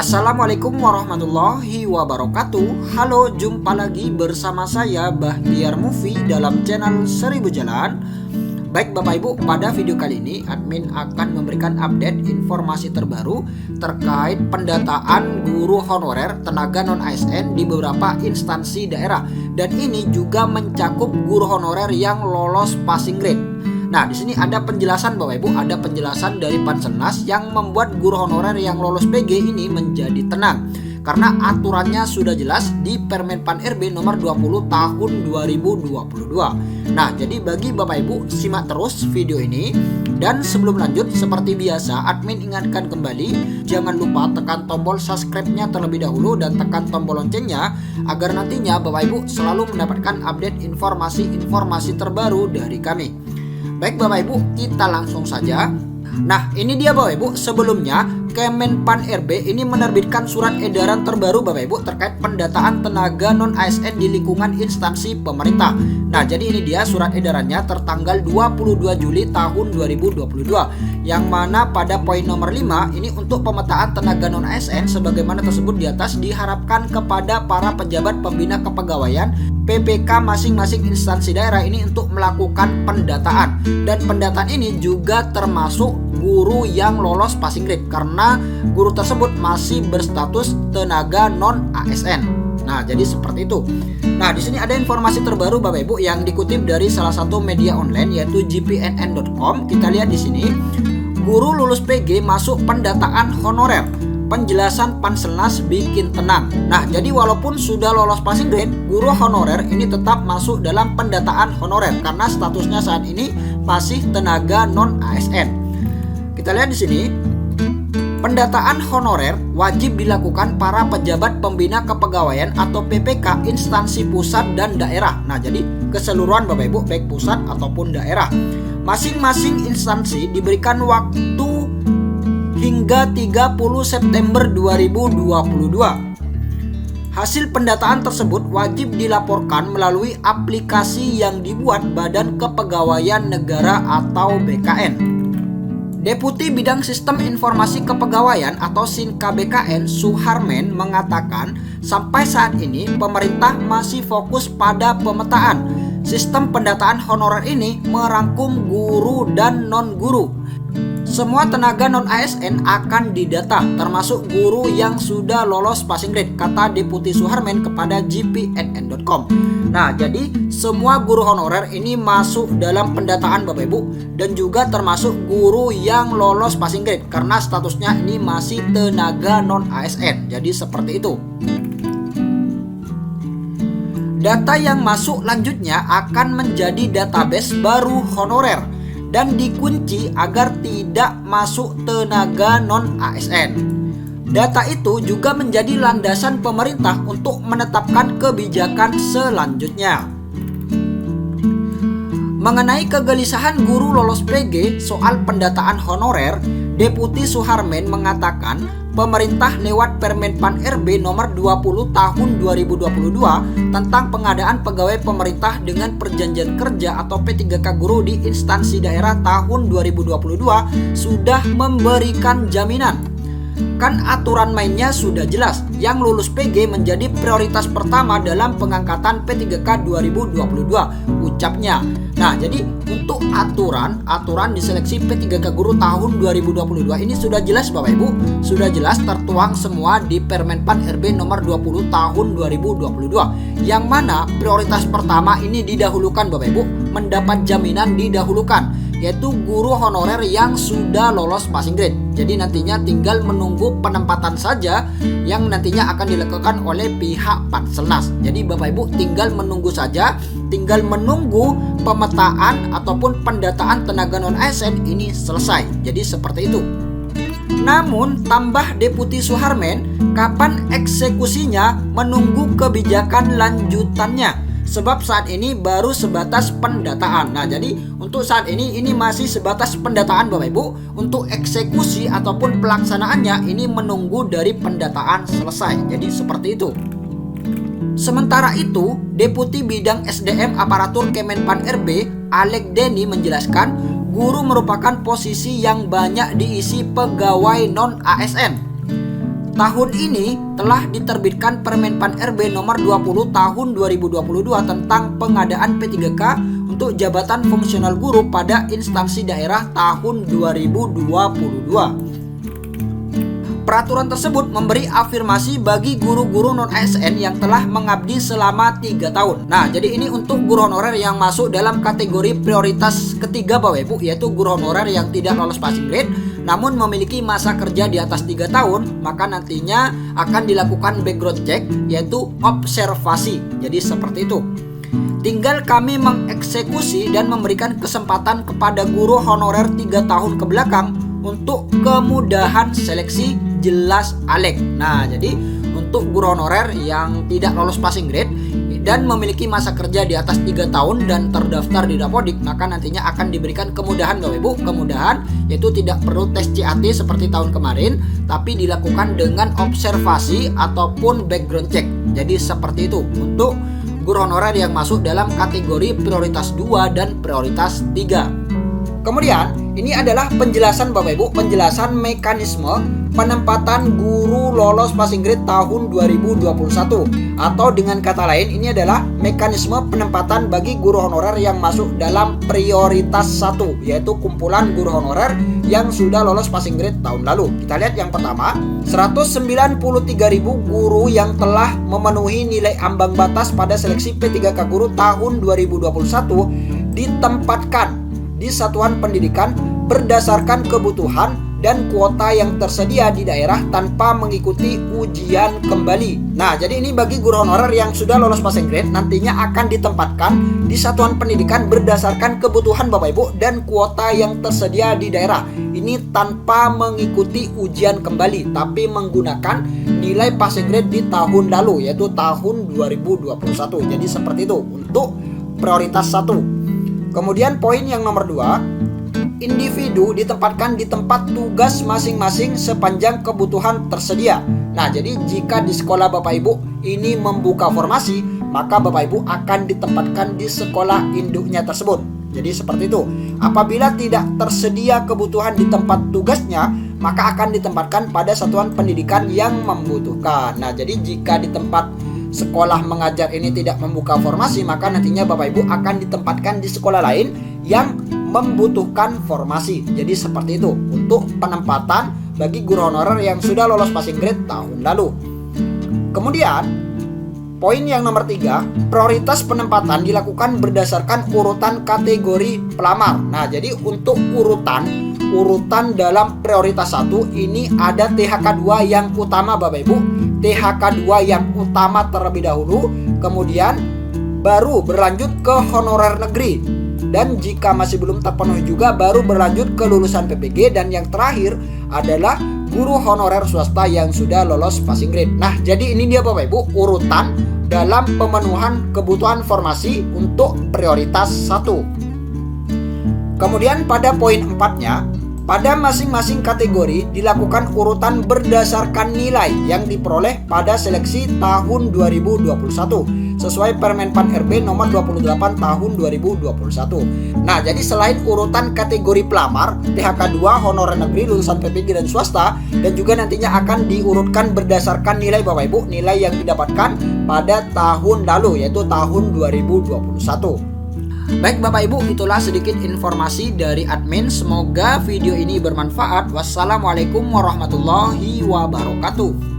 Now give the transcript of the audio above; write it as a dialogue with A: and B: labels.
A: Assalamualaikum warahmatullahi wabarakatuh. Halo, jumpa lagi bersama saya Bahtiar Movie dalam channel 1000 Jalan. Baik Bapak Ibu, pada video kali ini admin akan memberikan update informasi terbaru terkait pendataan guru honorer tenaga non ASN di beberapa instansi daerah. Dan ini juga mencakup guru honorer yang lolos passing grade. Nah, di sini ada penjelasan Bapak Ibu, ada penjelasan dari Panselnas yang membuat guru honorer yang lolos PG ini menjadi tenang. Karena aturannya sudah jelas di Permen Pan RB nomor 20 tahun 2022. Nah, jadi bagi Bapak Ibu, simak terus video ini. Dan sebelum lanjut, seperti biasa, admin ingatkan kembali, jangan lupa tekan tombol subscribe-nya terlebih dahulu dan tekan tombol loncengnya, agar nantinya Bapak Ibu selalu mendapatkan update informasi-informasi terbaru dari kami. Baik Bapak Ibu, kita langsung saja. Nah, ini dia Bapak Ibu, sebelumnya Kemenpan RB ini menerbitkan surat edaran terbaru Bapak Ibu terkait pendataan tenaga non ASN di lingkungan instansi pemerintah. Nah, jadi ini dia surat edarannya tertanggal 22 Juli tahun 2022, yang mana pada poin nomor 5 ini untuk pemetaan tenaga non ASN sebagaimana tersebut di atas diharapkan kepada para pejabat pembina kepegawaian PPK masing-masing instansi daerah ini untuk melakukan pendataan. Dan pendataan ini juga termasuk guru yang lolos passing grade karena guru tersebut masih berstatus tenaga non ASN. Nah, jadi seperti itu. Nah, di sini ada informasi terbaru Bapak Ibu yang dikutip dari salah satu media online yaitu gpnn.com. Kita lihat di sini, guru lulus PG masuk pendataan honorer. Penjelasan Panselnas bikin tenang. Nah, jadi walaupun sudah lolos passing grade, guru honorer ini tetap masuk dalam pendataan honorer karena statusnya saat ini masih tenaga non ASN. Kita lihat di sini, pendataan honorer wajib dilakukan para pejabat pembina kepegawaian atau PPK instansi pusat dan daerah. Nah, jadi keseluruhan Bapak Ibu baik pusat ataupun daerah. Masing-masing instansi diberikan waktu hingga 30 September 2022. Hasil pendataan tersebut wajib dilaporkan melalui aplikasi yang dibuat Badan Kepegawaian Negara atau BKN. Deputi Bidang Sistem Informasi Kepegawaian atau SINKBKN Suharmen mengatakan sampai saat ini pemerintah masih fokus pada pemetaan. Sistem pendataan honorer ini merangkum guru dan non-guru. Semua tenaga non ASN akan didata, termasuk guru yang sudah lolos passing grade, kata Deputi Suharmen kepada gpnn.com. Nah, jadi semua guru honorer ini masuk dalam pendataan Bapak Ibu, dan juga termasuk guru yang lolos passing grade karena statusnya ini masih tenaga non ASN. Jadi seperti itu. Data yang masuk lanjutnya akan menjadi database baru honorer dan dikunci agar tidak masuk tenaga non ASN. Data itu juga menjadi landasan pemerintah untuk menetapkan kebijakan selanjutnya. Mengenai kegelisahan guru lolos PG soal pendataan honorer, Deputi Suharmen mengatakan pemerintah lewat Permenpan RB nomor 20 tahun 2022 tentang pengadaan pegawai pemerintah dengan perjanjian kerja atau P3K guru di instansi daerah tahun 2022 sudah memberikan jaminan. Kan aturan mainnya sudah jelas, yang lulus PG menjadi prioritas pertama dalam pengangkatan P3K 2022, ucapnya. Nah, jadi untuk aturan di seleksi P3K guru tahun 2022 ini sudah jelas Bapak Ibu, sudah jelas tertuang semua di Permenpan RB nomor 20 tahun 2022, yang mana prioritas pertama ini didahulukan Bapak Ibu, mendapat jaminan didahulukan, yaitu guru honorer yang sudah lolos passing grade. Jadi nantinya tinggal menunggu penempatan saja yang nantinya akan dilakukan oleh pihak Panselnas. Jadi Bapak Ibu tinggal menunggu saja, tinggal menunggu pemetaan ataupun pendataan tenaga non ASN ini selesai. Jadi seperti itu. Namun tambah Deputi Suharmen, kapan eksekusinya menunggu kebijakan lanjutannya. Sebab saat ini baru sebatas pendataan. Nah, jadi untuk saat ini masih sebatas pendataan Bapak Ibu. Untuk eksekusi ataupun pelaksanaannya ini menunggu dari pendataan selesai. Jadi seperti itu. Sementara itu, Deputi Bidang SDM Aparatur Kemenpan RB Alek Deni menjelaskan, guru merupakan posisi yang banyak diisi pegawai non ASN. tahun ini telah diterbitkan Permenpan RB nomor 20 tahun 2022 tentang pengadaan P3K untuk jabatan fungsional guru pada instansi daerah tahun 2022. Peraturan tersebut memberi afirmasi bagi guru-guru non-ASN yang telah mengabdi selama 3 tahun. Nah, jadi ini untuk guru honorer yang masuk dalam kategori prioritas ketiga Bapak Ibu, yaitu guru honorer yang tidak lolos passing grade namun memiliki masa kerja di atas 3 tahun, maka nantinya akan dilakukan background check, yaitu observasi. Jadi seperti itu. Tinggal kami mengeksekusi dan memberikan kesempatan kepada guru honorer 3 tahun ke belakang untuk kemudahan seleksi jelas Alek. Nah, jadi untuk guru honorer yang tidak lolos passing grade dan memiliki masa kerja di atas 3 tahun dan terdaftar di Dapodik, maka nantinya akan diberikan kemudahan Bapak Ibu. Kemudahan yaitu tidak perlu tes CAT seperti tahun kemarin, tapi dilakukan dengan observasi ataupun background check. Jadi seperti itu untuk guru honorer yang masuk dalam kategori prioritas 2 dan prioritas 3. Kemudian ini adalah penjelasan Bapak Ibu, penjelasan mekanisme penempatan guru lolos passing grade tahun 2021, atau dengan kata lain ini adalah mekanisme penempatan bagi guru honorer yang masuk dalam prioritas 1, yaitu kumpulan guru honorer yang sudah lolos passing grade tahun lalu. Kita lihat yang pertama, 193.000 guru yang telah memenuhi nilai ambang batas pada seleksi P3K guru tahun 2021 ditempatkan di satuan pendidikan berdasarkan kebutuhan dan kuota yang tersedia di daerah tanpa mengikuti ujian kembali. Nah, jadi ini bagi guru honorer yang sudah lolos passing grade nantinya akan ditempatkan di satuan pendidikan berdasarkan kebutuhan Bapak Ibu dan kuota yang tersedia di daerah. Ini tanpa mengikuti ujian kembali, tapi menggunakan nilai passing grade di tahun lalu, yaitu tahun 2021. Jadi seperti itu untuk prioritas 1. Kemudian poin yang nomor 2, individu ditempatkan di tempat tugas masing-masing sepanjang kebutuhan tersedia. Nah, jadi jika di sekolah Bapak Ibu ini membuka formasi, maka Bapak Ibu akan ditempatkan di sekolah induknya tersebut. Jadi seperti itu. Apabila tidak tersedia kebutuhan di tempat tugasnya, maka akan ditempatkan pada satuan pendidikan yang membutuhkan. Nah, jadi jika di tempat sekolah mengajar ini tidak membuka formasi, maka nantinya Bapak Ibu akan ditempatkan di sekolah lain yang membutuhkan formasi. Jadi seperti itu untuk penempatan bagi guru honorer yang sudah lolos passing grade tahun lalu. Kemudian poin yang nomor 3, prioritas penempatan dilakukan berdasarkan urutan kategori pelamar. Nah, jadi untuk urutan dalam prioritas 1 ini ada THK 2 yang utama Bapak Ibu. THK 2 yang utama terlebih dahulu, kemudian baru berlanjut ke honorer negeri, dan jika masih belum terpenuhi juga baru berlanjut ke lulusan PPG, dan yang terakhir adalah guru honorer swasta yang sudah lolos passing grade. Nah, jadi ini dia Bapak Ibu urutan dalam pemenuhan kebutuhan formasi untuk prioritas 1. Kemudian pada poin 4-nya, pada masing-masing kategori dilakukan urutan berdasarkan nilai yang diperoleh pada seleksi tahun 2021 sesuai Permenpan RB nomor 28 tahun 2021. Nah, jadi selain urutan kategori pelamar, THK 2, honorer negeri, lulusan PPG dan swasta, dan juga nantinya akan diurutkan berdasarkan nilai Bapak Ibu, nilai yang didapatkan pada tahun lalu, yaitu tahun 2021. Baik Bapak Ibu, itulah sedikit informasi dari admin. Semoga video ini bermanfaat. Wassalamualaikum warahmatullahi wabarakatuh.